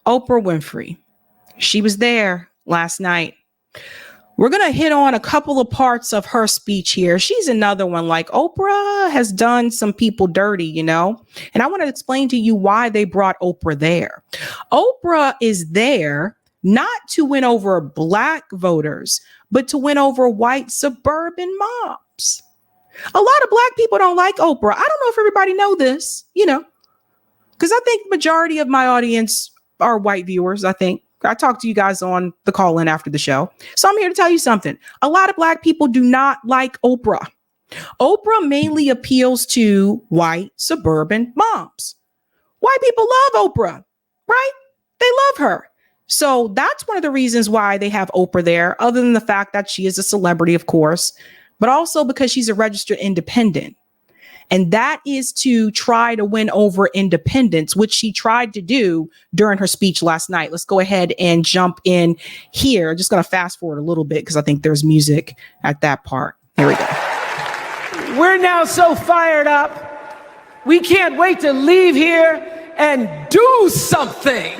Oprah Winfrey. She was there last night. We're going to hit on a couple of parts of her speech here. She's another one. Like, Oprah has done some people dirty, and I want to explain to you why they brought Oprah there. Oprah is there not to win over Black voters, but to win over white suburban moms. A lot of Black people don't like Oprah. I don't know if everybody know this, because I think the majority of my audience are white viewers. I talked to you guys on the call in after the show. So I'm here to tell you something. A lot of Black people do not like Oprah. Oprah mainly appeals to white suburban moms. White people love Oprah, right? They love her. So that's one of the reasons why they have Oprah there, other than the fact that she is a celebrity, of course, but also because she's a registered independent. And that is to try to win over independents, which she tried to do during her speech last night. Let's go ahead and jump in here. Just going to fast forward a little bit because I think there's music at that part. Here we go. We're now so fired up. We can't wait to leave here and do something.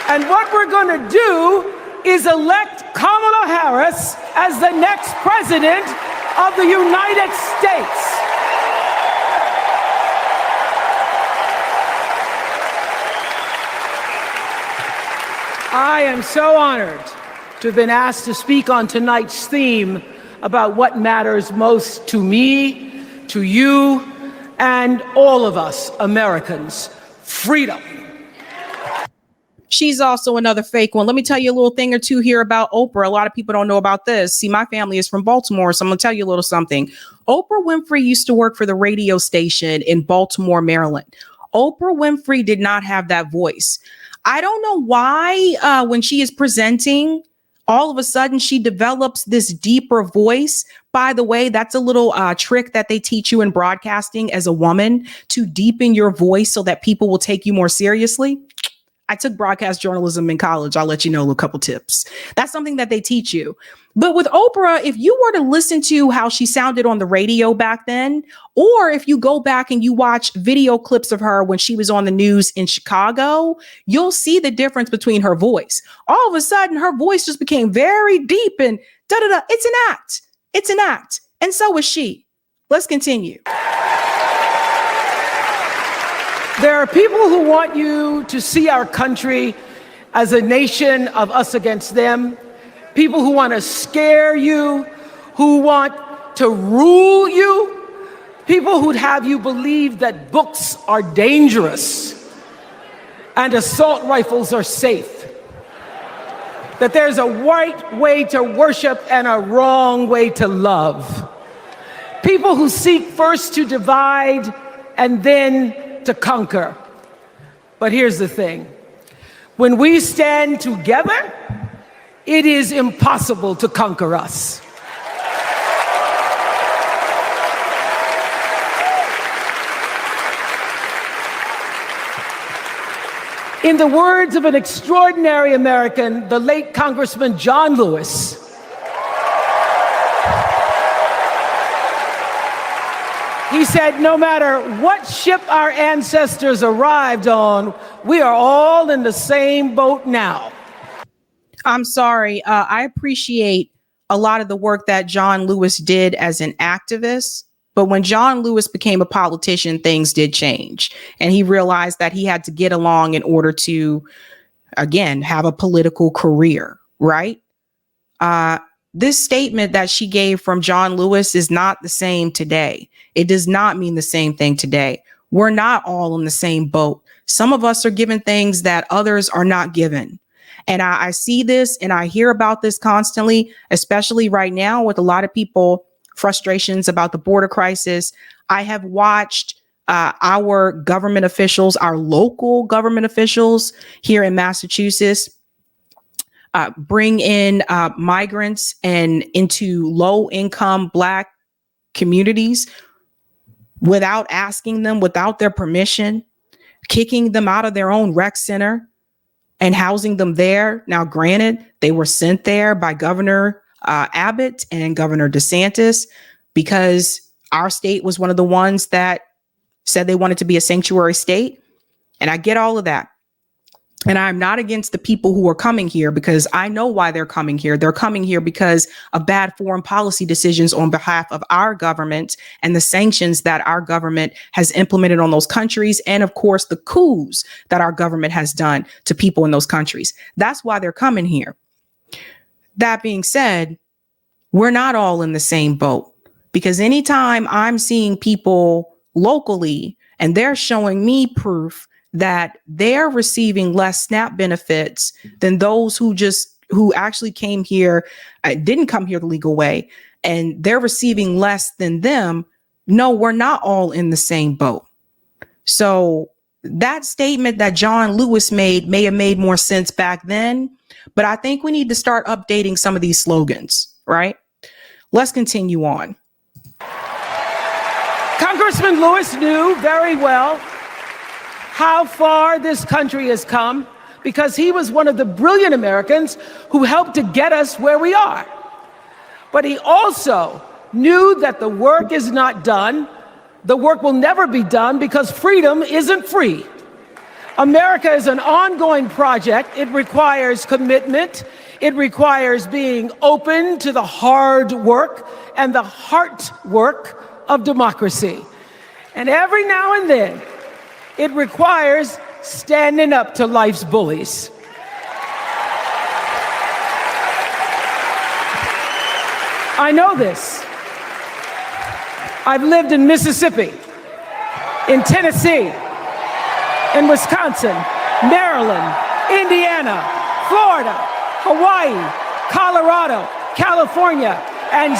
And what we're going to do is elect Kamala Harris as the next president of the United States. I am so honored to have been asked to speak on tonight's theme about what matters most to me, to you, and all of us Americans: freedom. She's also another fake one. Let me tell you a little thing or two here about Oprah. A lot of people don't know about this. See, my family is from Baltimore, so I'm going to tell you a little something. Oprah Winfrey used to work for the radio station in Baltimore, Maryland. Oprah Winfrey did not have that voice. I don't know why when she is presenting, all of a sudden she develops this deeper voice. By the way, that's a little trick that they teach you in broadcasting as a woman, to deepen your voice so that people will take you more seriously. I took broadcast journalism in college. I'll let you know a couple tips. That's something that they teach you. But with Oprah, if you were to listen to how she sounded on the radio back then, or if you go back and you watch video clips of her when she was on the news in Chicago, you'll see the difference between her voice. All of a sudden, her voice just became very deep and da-da-da. It's an act. It's an act. And so is she. Let's continue. There are people who want you to see our country as a nation of us against them. People who want to scare you, who want to rule you. People who'd have you believe that books are dangerous and assault rifles are safe. That there's a right way to worship and a wrong way to love. People who seek first to divide and then to conquer. But here's the thing. When we stand together, it is impossible to conquer us. In the words of an extraordinary American, the late Congressman John Lewis, he said, no matter what ship our ancestors arrived on, we are all in the same boat now. I'm sorry. I appreciate a lot of the work that John Lewis did as an activist. But when John Lewis became a politician, things did change. And he realized that he had to get along in order to, again, have a political career, right? This statement that she gave from John Lewis is not the same today. It does not mean the same thing today. We're not all in the same boat. Some of us are given things that others are not given. And I see this and I hear about this constantly, especially right now with a lot of people, frustrations about the border crisis. I have watched our government officials, our local government officials here in Massachusetts, bring in migrants and into low-income Black communities without asking them, without their permission, kicking them out of their own rec center and housing them there. Now, granted, they were sent there by Governor Abbott and Governor DeSantis because our state was one of the ones that said they wanted to be a sanctuary state. And I get all of that. And I'm not against the people who are coming here because I know why they're coming here. They're coming here because of bad foreign policy decisions on behalf of our government and the sanctions that our government has implemented on those countries. And of course, the coups that our government has done to people in those countries. That's why they're coming here. That being said, we're not all in the same boat, because anytime I'm seeing people locally and they're showing me proof that they're receiving less SNAP benefits than those who actually came here, didn't come here the legal way, and they're receiving less than them. No, we're not all in the same boat. So that statement that John Lewis made may have made more sense back then, but I think we need to start updating some of these slogans, right? Let's continue on. Congressman Lewis knew very well how far this country has come because he was one of the brilliant Americans who helped to get us where we are. But he also knew that the work is not done. The work will never be done because freedom isn't free. America is an ongoing project. It requires commitment. It requires being open to the hard work and the heart work of democracy. And every now and then, it requires standing up to life's bullies. I know this. I've lived in Mississippi, in Tennessee, in Wisconsin, Maryland, Indiana, Florida, Hawaii, Colorado, California, and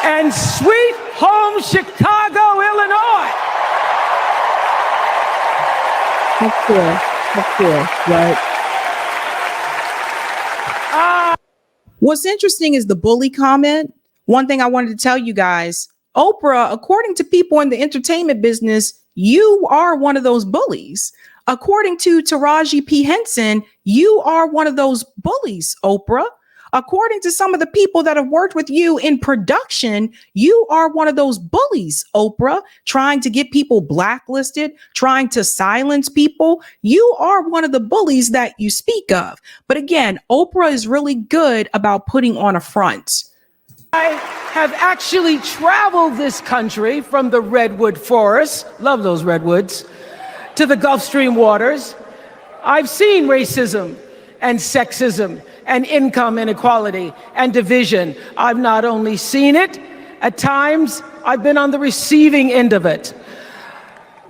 and sweet home Chicago, Illinois. Of course, right. What's interesting is the bully comment. One thing I wanted to tell you guys, Oprah, according to people in the entertainment business, you are one of those bullies. According to Taraji P. Henson, you are one of those bullies, Oprah. According to some of the people that have worked with you in production, you are one of those bullies, Oprah, trying to get people blacklisted, trying to silence people. You are one of the bullies that you speak of. But again, Oprah is really good about putting on a front. I have actually traveled this country from the redwood forest, love those redwoods, to the Gulf Stream waters. I've seen racism and sexism and income inequality and division. I've not only seen it, at times I've been on the receiving end of it.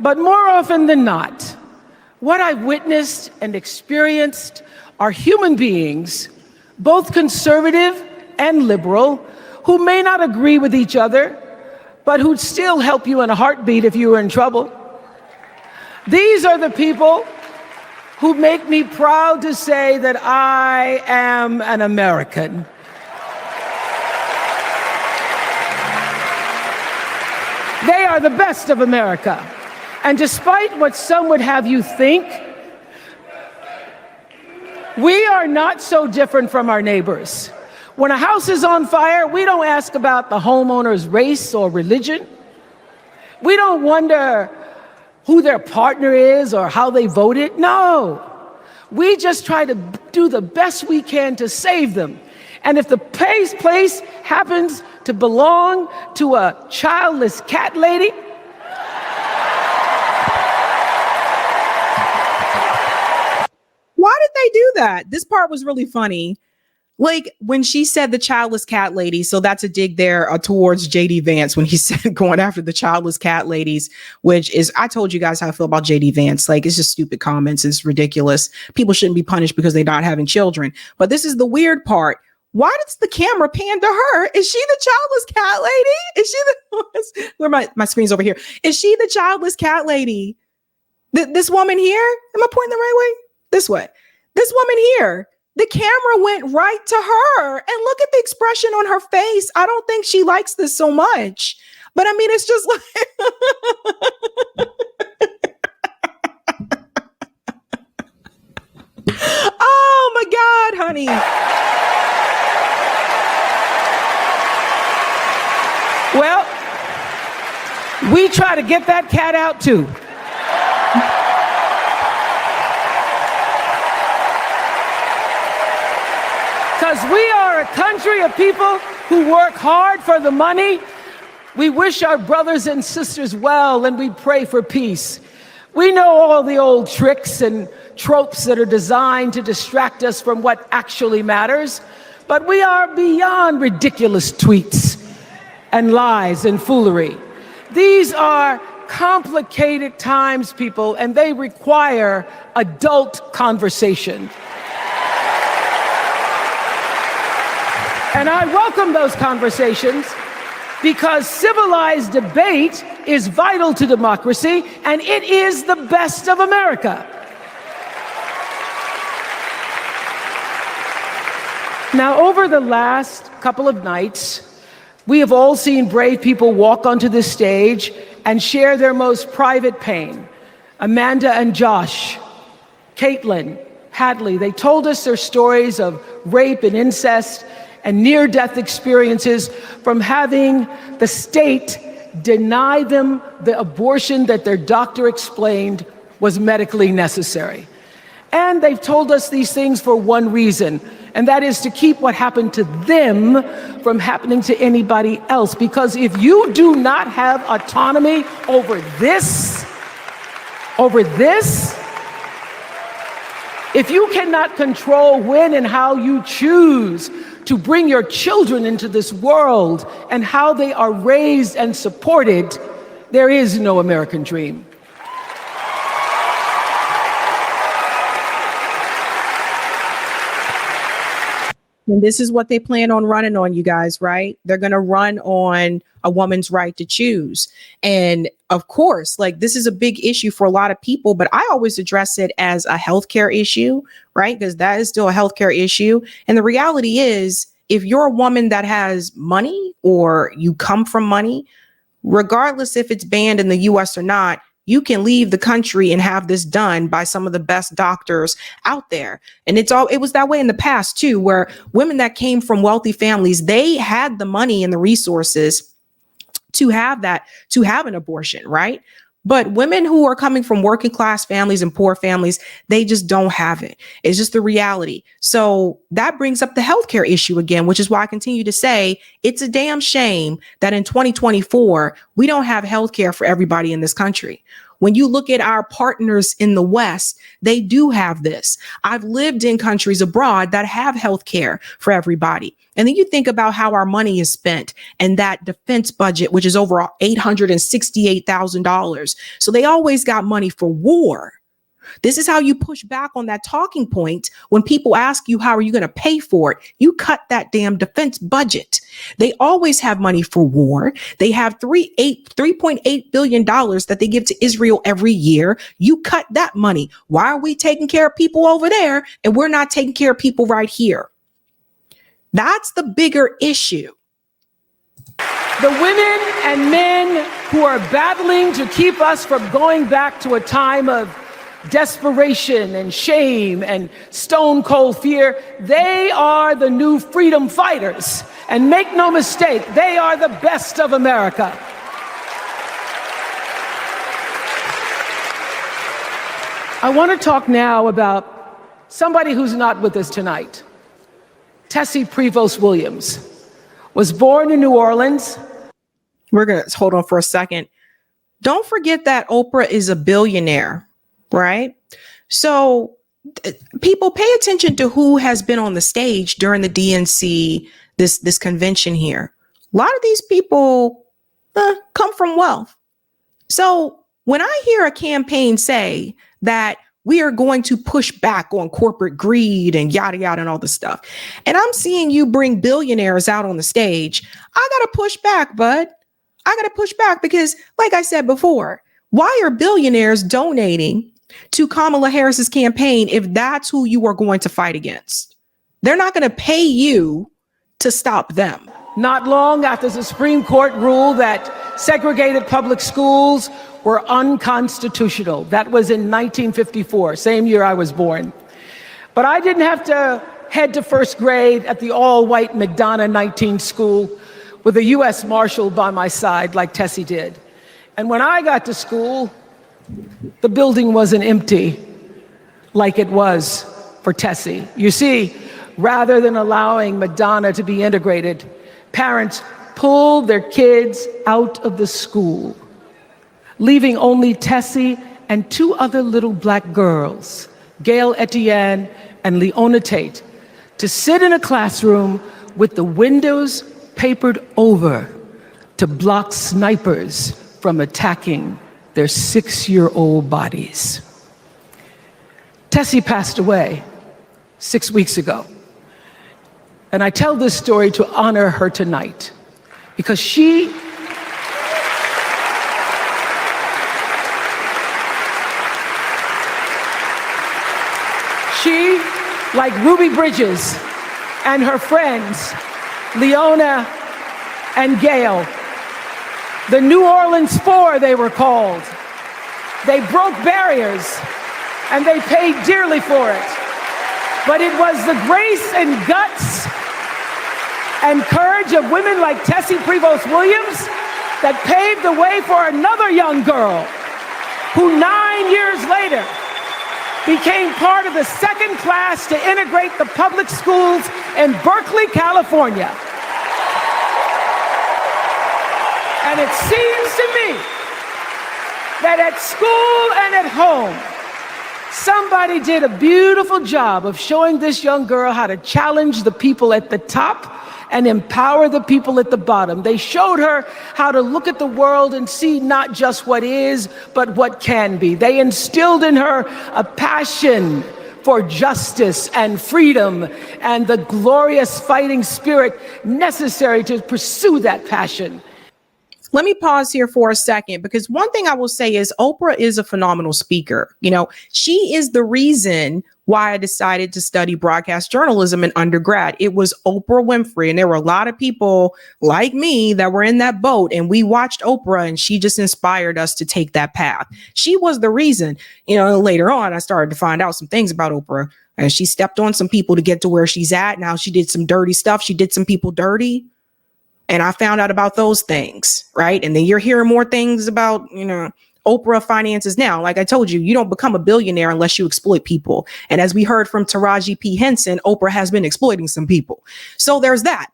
But more often than not, what I've witnessed and experienced are human beings, both conservative and liberal, who may not agree with each other, but who'd still help you in a heartbeat if you were in trouble. These are the people who make me proud to say that I am an American. They are the best of America. And despite what some would have you think, we are not so different from our neighbors. When a house is on fire, we don't ask about the homeowner's race or religion. We don't wonder who their partner is or how they voted. No, we just try to do the best we can to save them. And if the place happens to belong to a childless cat lady, why did they do that? This part was really funny. Like when she said the childless cat lady, so that's a dig there towards JD Vance when he said going after the childless cat ladies, which is, I told you guys how I feel about JD Vance. Like it's just stupid comments. It's ridiculous. People shouldn't be punished because they're not having children. But this is the weird part. Why does the camera pan to her? Is she the childless cat lady? Is she the, where my screen's over here. Is she the childless cat lady? This woman here? Am I pointing the right way? This way. This woman here. The camera went right to her, and look at the expression on her face. I don't think she likes this so much, but I mean, it's just like, oh my God, honey. We try to get that cat out too. Because we are a country of people who work hard for the money. We wish our brothers and sisters well, and we pray for peace. We know all the old tricks and tropes that are designed to distract us from what actually matters, but we are beyond ridiculous tweets and lies and foolery. These are complicated times, people, and they require adult conversation. And I welcome those conversations because civilized debate is vital to democracy, and it is the best of America. Now, over the last couple of nights, we have all seen brave people walk onto this stage and share their most private pain. Amanda and Josh, Caitlin, Hadley, they told us their stories of rape and incest and near-death experiences from having the state deny them the abortion that their doctor explained was medically necessary. And they've told us these things for one reason, and that is to keep what happened to them from happening to anybody else. Because if you do not have autonomy over this, if you cannot control when and how you choose to bring your children into this world and how they are raised and supported, there is no American dream. And this is what they plan on running on, you guys, right? They're going to run on a woman's right to choose. And of course, like, this is a big issue for a lot of people, but I always address it as a healthcare issue, right? Because that is still a healthcare issue. And the reality is, if you're a woman that has money or you come from money, regardless if it's banned in the US or not, you can leave the country and have this done by some of the best doctors out there. And it was that way in the past too, where women that came from wealthy families, they had the money and the resources to have an abortion, right? But women who are coming from working class families and poor families, they just don't have it. It's just the reality. So that brings up the healthcare issue again, which is why I continue to say it's a damn shame that in 2024, we don't have healthcare for everybody in this country. When you look at our partners in the West, they do have this. I've lived in countries abroad that have healthcare for everybody. And then you think about how our money is spent and that defense budget, which is over $868,000. So they always got money for war. This is how you push back on that talking point. When people ask you, how are you going to pay for it? You cut that damn defense budget. They always have money for war. They have $3.8 billion that they give to Israel every year. You cut that money. Why are we taking care of people over there and we're not taking care of people right here? That's the bigger issue. The women and men who are battling to keep us from going back to a time of desperation and shame and stone cold fear, they are the new freedom fighters. And make no mistake, they are the best of America. I want to talk now about somebody who's not with us tonight. Tessie Prevost Williams was born in New Orleans. We're going to hold on for a second. Don't forget that Oprah is a billionaire. Right? So people pay attention to who has been on the stage during the DNC, this convention here. A lot of these people come from wealth. So when I hear a campaign say that we are going to push back on corporate greed and yada, yada, and all this stuff, and I'm seeing you bring billionaires out on the stage, I got to push back, bud. I got to push back because, like I said before, why are billionaires donating to Kamala Harris's campaign if that's who you are going to fight against? They're not going to pay you to stop them. Not long after the Supreme Court ruled that segregated public schools were unconstitutional. That was in 1954, same year I was born. But I didn't have to head to first grade at the all-white McDonough 19 school with a U.S. Marshal by my side like Tessie did. And when I got to school, the building wasn't empty like it was for Tessie. You see, rather than allowing Madonna to be integrated, parents pulled their kids out of the school, leaving only Tessie and two other little black girls, Gail Etienne and Leona Tate, to sit in a classroom with the windows papered over to block snipers from attacking their 6-year-old bodies. Tessie passed away 6 weeks ago. And I tell this story to honor her tonight because she like Ruby Bridges and her friends, Leona and Gail, the New Orleans Four they were called. They broke barriers and they paid dearly for it. But it was the grace and guts and courage of women like Tessie Prevost Williams that paved the way for another young girl who 9 years later became part of the second class to integrate the public schools in Berkeley, California. And it seems to me that at school and at home, somebody did a beautiful job of showing this young girl how to challenge the people at the top and empower the people at the bottom. They showed her how to look at the world and see not just what is, but what can be. They instilled in her a passion for justice and freedom and the glorious fighting spirit necessary to pursue that passion. Let me pause here for a second, because one thing I will say is Oprah is a phenomenal speaker. You know, she is the reason why I decided to study broadcast journalism in undergrad. It was Oprah Winfrey. And there were a lot of people like me that were in that boat. And we watched Oprah and she just inspired us to take that path. She was the reason. You know, later on, I started to find out some things about Oprah. And she stepped on some people to get to where she's at. Now she did some dirty stuff. She did some people dirty. And I found out about those things, right? And then you're hearing more things about, you know, Oprah finances now. Like I told you, you don't become a billionaire unless you exploit people. And as we heard from Taraji P. Henson, Oprah has been exploiting some people. So there's that.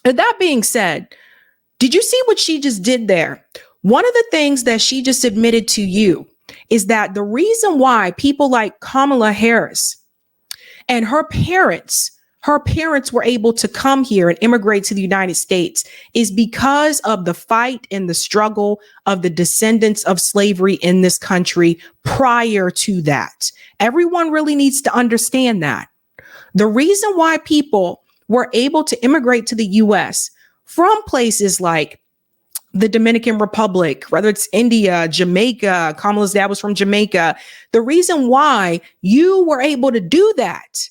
And that being said, did you see what she just did there? One of the things that she just admitted to you is that the reason why people like Kamala Harris and her parents were able to come here and immigrate to the United States is because of the fight and the struggle of the descendants of slavery in this country prior to that. Everyone really needs to understand that. The reason why people were able to immigrate to the U.S. from places like the Dominican Republic, whether it's India, Jamaica, Kamala's dad was from Jamaica. The reason why you were able to do that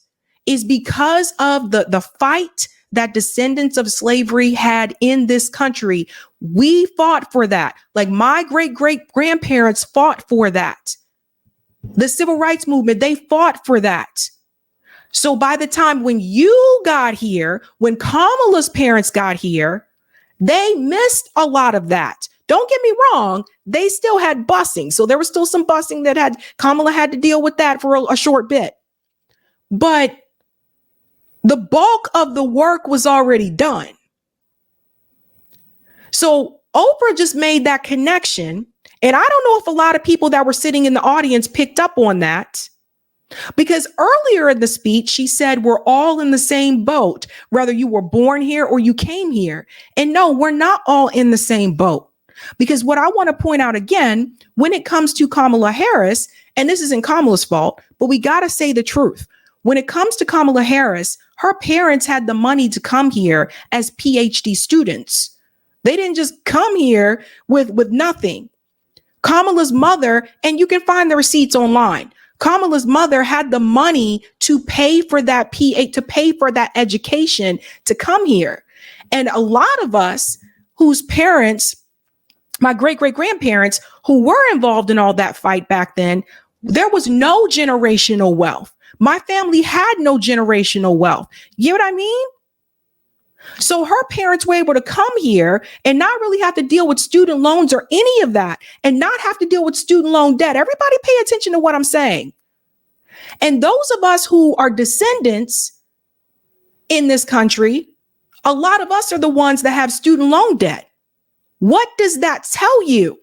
is because of the fight that descendants of slavery had in this country. We fought for that. Like my great-great-grandparents fought for that. The civil rights movement, they fought for that. So by the time when you got here, when Kamala's parents got here, they missed a lot of that. Don't get me wrong. They still had busing. So there was still some busing that Kamala had to deal with that for a short bit. But the bulk of the work was already done. So Oprah just made that connection. And I don't know if a lot of people that were sitting in the audience picked up on that, because earlier in the speech, she said, we're all in the same boat, whether you were born here or you came here. And no, we're not all in the same boat, because what I want to point out again, when it comes to Kamala Harris, and this isn't Kamala's fault, but we got to say the truth. When it comes to Kamala Harris, her parents had the money to come here as PhD students. They didn't just come here with nothing. Kamala's mother, and you can find the receipts online. Kamala's mother had the money to pay for that to pay for that education to come here. And a lot of us whose parents, my great-great-grandparents, who were involved in all that fight back then, there was no generational wealth. My family had no generational wealth. You know what I mean? So her parents were able to come here and not really have to deal with student loans or any of that, and not have to deal with student loan debt. Everybody pay attention to what I'm saying. And those of us who are descendants in this country, a lot of us are the ones that have student loan debt. What does that tell you?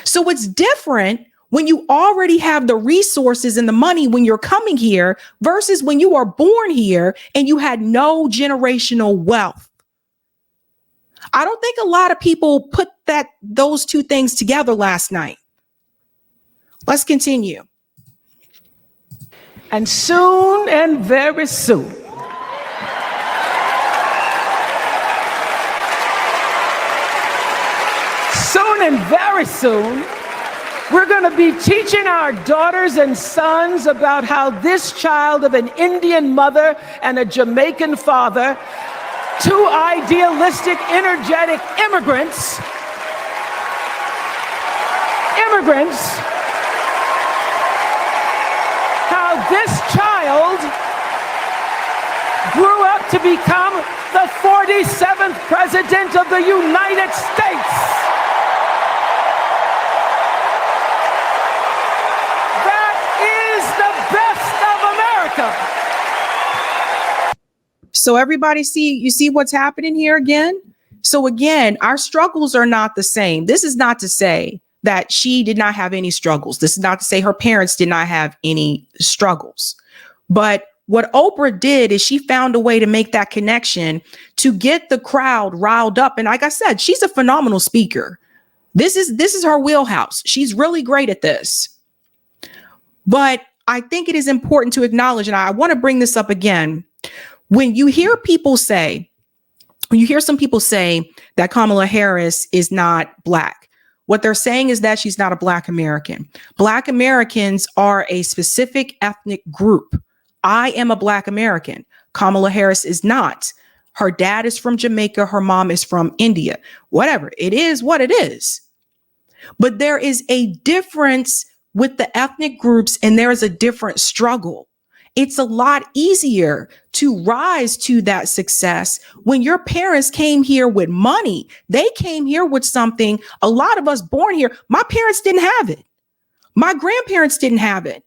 So it's different when you already have the resources and the money when you're coming here versus when you are born here and you had no generational wealth. I don't think a lot of people put those two things together last night. Let's continue. And soon and very soon, very soon, we're going to be teaching our daughters and sons about how this child of an Indian mother and a Jamaican father, two idealistic, energetic immigrants, how this child grew up to become the 47th president of the United States. So everybody you see what's happening here again? So again, our struggles are not the same. This is not to say that she did not have any struggles. This is not to say her parents did not have any struggles. But what Oprah did is she found a way to make that connection to get the crowd riled up. And like I said, she's a phenomenal speaker. This is her wheelhouse. She's really great at this. But I think it is important to acknowledge, and I want to bring this up again. When you hear some people say that Kamala Harris is not Black, what they're saying is that she's not a Black American. Black Americans are a specific ethnic group. I am a Black American. Kamala Harris is not. Her dad is from Jamaica. Her mom is from India. Whatever. It is what it is. But there is a difference with the ethnic groups, and there is a different struggle. It's a lot easier to rise to that success when your parents came here with money. They came here with something. A lot of us born here, my parents didn't have it. My grandparents didn't have it.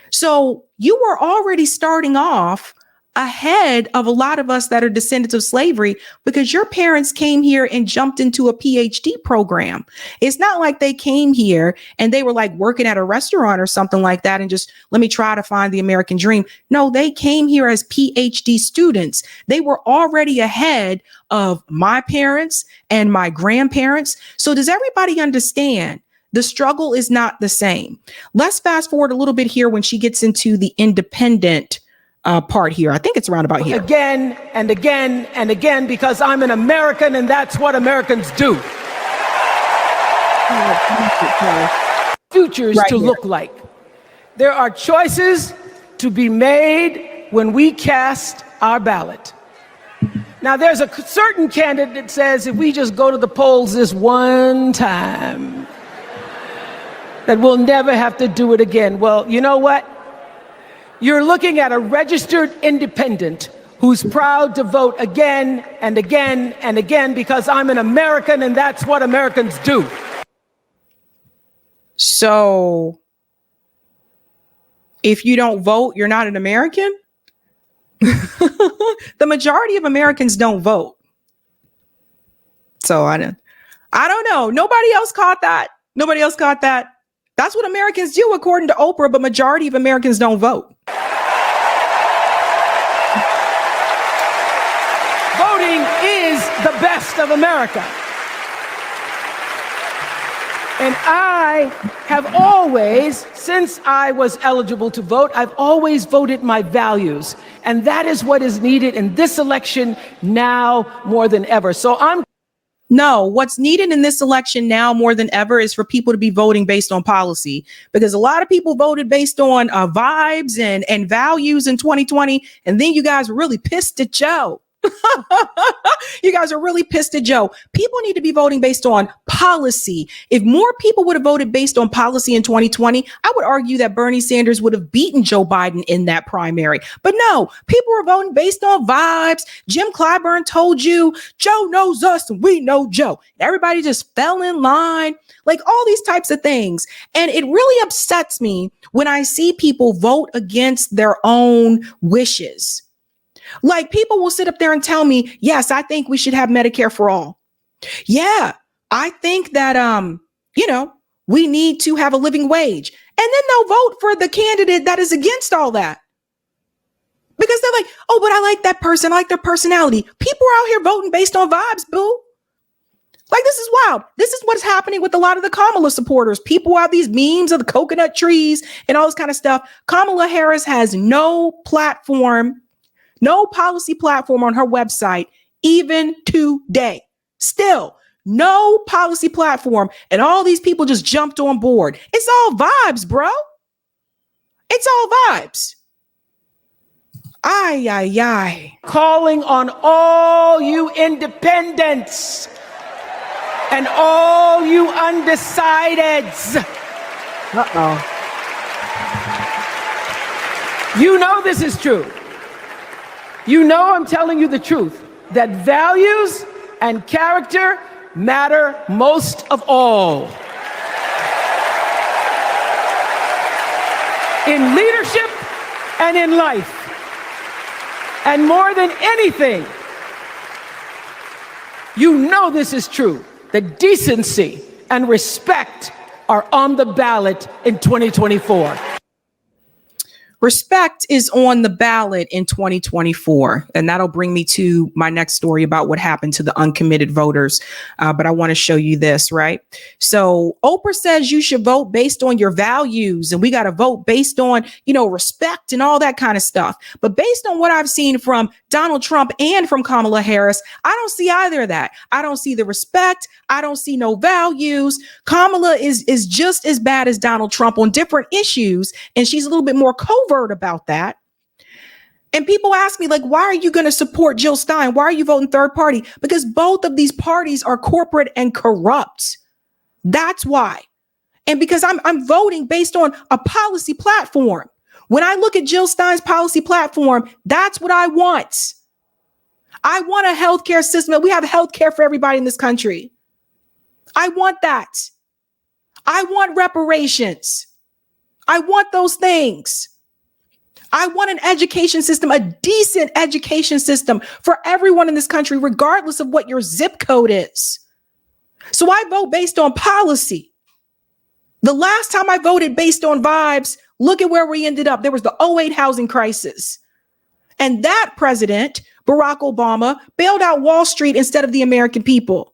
So you were already starting off ahead of a lot of us that are descendants of slavery because your parents came here and jumped into a PhD program. It's not like they came here and they were like working at a restaurant or something like that and just let me try to find the American dream. No, they came here as PhD students. They were already ahead of my parents and my grandparents. So does everybody understand? The struggle is not the same. Let's fast forward a little bit here when she gets into the independent part here. I think it's around about here. Again and again and again, because I'm an American and that's what Americans do. Futures right to here. Look like. There are choices to be made when we cast our ballot. Now, there's a certain candidate that says if we just go to the polls this one time, that we'll never have to do it again. Well, you know what? You're looking at a registered independent who's proud to vote again and again and again because I'm an American and that's what Americans do. So if you don't vote, you're not an American? The majority of Americans don't vote. So I don't know. Nobody else caught that. That's what Americans do, according to Oprah, but majority of Americans don't vote. Voting is the best of America. And I have always, since I was eligible to vote, I've always voted my values. And that is what is needed in this election now more than ever. No, what's needed in this election now more than ever is for people to be voting based on policy, because a lot of people voted based on vibes and values in 2020. And then you guys were really pissed at Joe. You guys are really pissed at Joe. People need to be voting based on policy. If more people would have voted based on policy in 2020, I would argue that Bernie Sanders would have beaten Joe Biden in that primary. But no, people were voting based on vibes. Jim Clyburn told you, Joe knows us and we know Joe. Everybody just fell in line, like all these types of things. And it really upsets me when I see people vote against their own wishes. Like people will sit up there and tell me, yes, I think we should have Medicare for all. Yeah, I think that, we need to have a living wage. And then they'll vote for the candidate that is against all that. Because they're like, oh, but I like that person. I like their personality. People are out here voting based on vibes, boo. Like, this is wild. This is what's happening with a lot of the Kamala supporters. People have these memes of the coconut trees and all this kind of stuff. Kamala Harris has no platform, no policy platform on her website, even today. Still, no policy platform. And all these people just jumped on board. It's all vibes, bro. It's all vibes. Ay, ay, ay. Calling on all you independents and all you undecideds. Uh-oh. You know this is true. You know I'm telling you the truth, that values and character matter most of all. In leadership and in life. And more than anything, you know this is true, that decency and respect are on the ballot in 2024. Respect is on the ballot in 2024. And that'll bring me to my next story about what happened to the uncommitted voters. But I want to show you this, right? So Oprah says you should vote based on your values and we got to vote based on, respect and all that kind of stuff. But based on what I've seen from Donald Trump and from Kamala Harris, I don't see either of that. I don't see the respect. I don't see no values. Kamala is just as bad as Donald Trump on different issues. And she's a little bit more covert about that. And people ask me, like, why are you going to support Jill Stein? Why are you voting third party? Because both of these parties are corporate and corrupt. That's why. And because I'm voting based on a policy platform. When I look at Jill Stein's policy platform, that's what I want. I want a healthcare system that we have healthcare for everybody in this country. I want that. I want reparations. I want those things. I want an education system, a decent education system for everyone in this country, regardless of what your zip code is. So I vote based on policy. The last time I voted based on vibes, look at where we ended up. There was the 2008 housing crisis. And that president, Barack Obama, bailed out Wall Street instead of the American people.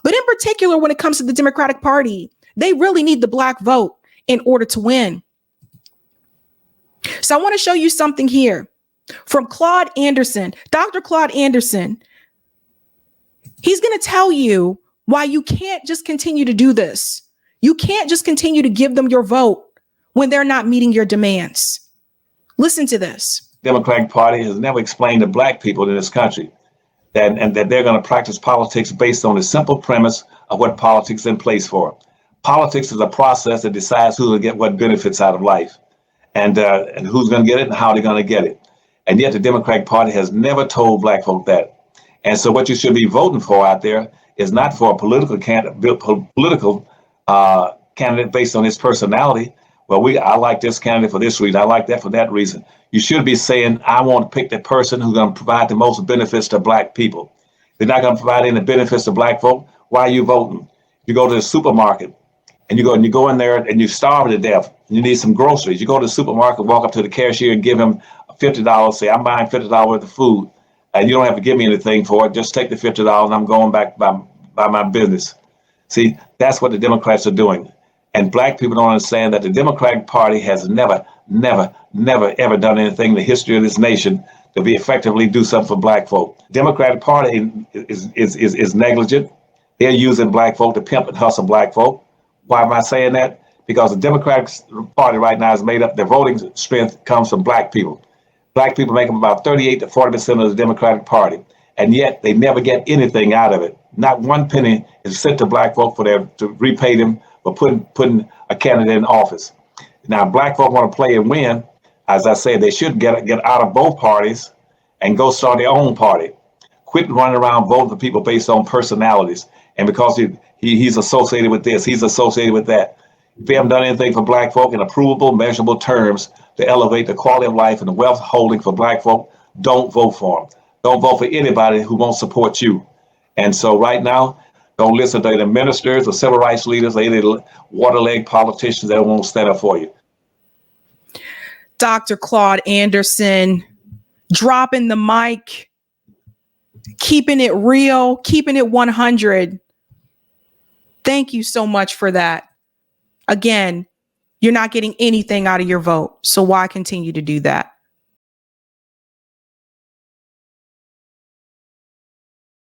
But in particular, when it comes to the Democratic Party, they really need the black vote in order to win. So I want to show you something here from Claude Anderson, Dr. Claude Anderson. He's going to tell you why you can't just continue to do this. You can't just continue to give them your vote when they're not meeting your demands. Listen to this. Democratic Party has never explained to black people in this country that they're going to practice politics based on the simple premise of what politics is in place for. Politics is a process that decides who will get what benefits out of life. And who's going to get it and how they're going to get it. And yet the Democratic Party has never told black folk that. And so what you should be voting for out there is not for a political candidate based on his personality. Well, I like this candidate for this reason. I like that for that reason. You should be saying, I want to pick the person who's going to provide the most benefits to black people. They're not going to provide any benefits to black folk. Why are you voting? You go to the supermarket and you go in there and you starve to death. You need some groceries. You go to the supermarket, walk up to the cashier and give him $50. Say, I'm buying $50 worth of food. And you don't have to give me anything for it. Just take the $50 and I'm going back by my business. See, that's what the Democrats are doing. And black people don't understand that the Democratic Party has never, ever done anything in the history of this nation to be effectively do something for black folk. Democratic Party is negligent. They're using black folk to pimp and hustle black folk. Why am I saying that? Because the Democratic Party right now is made up, their voting strength comes from black people. Black people make up about 38 to 40% of the Democratic Party. and yet they never get anything out of it. Not one penny is sent to black folk to repay them for putting a candidate in office. Now, black folk want to play and win. As I said, they should get out of both parties and go start their own party. Quit running around voting for people based on personalities. And because he's associated with this, he's associated with that. If you haven't done anything for black folk in approvable, measurable terms to elevate the quality of life and the wealth holding for black folk, don't vote for them. Don't vote for anybody who won't support you. And so right now, don't listen to the ministers or civil rights leaders or any water-leg politicians that won't stand up for you. Dr. Claude Anderson, dropping the mic, keeping it real, keeping it 100. Thank you so much for that. Again, you're not getting anything out of your vote, so why continue to do that?